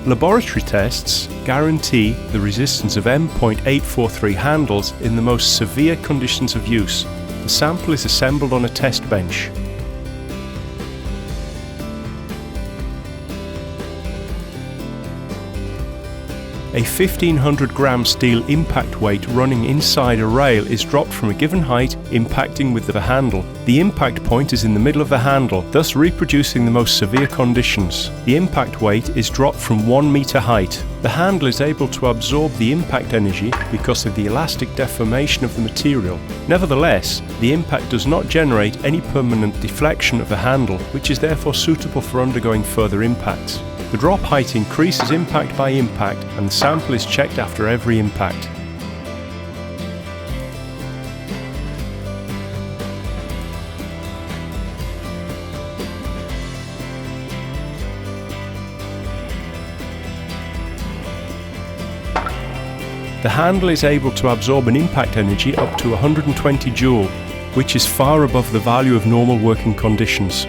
Laboratory tests guarantee the resistance of M.843 handles in the most severe conditions of use. The sample is assembled on a test bench. A 1500 gram steel impact weight running inside a rail is dropped from a given height, impacting with the handle. The impact point is in the middle of the handle, thus reproducing the most severe conditions. The impact weight is dropped from 1 meter height. The handle is able to absorb the impact energy because of the elastic deformation of the material. Nevertheless, the impact does not generate any permanent deflection of the handle, which is therefore suitable for undergoing further impacts. The drop height increases impact by impact, and the sample is checked after every impact. The handle is able to absorb an impact energy up to 120 Joule, which is far above the value of normal working conditions.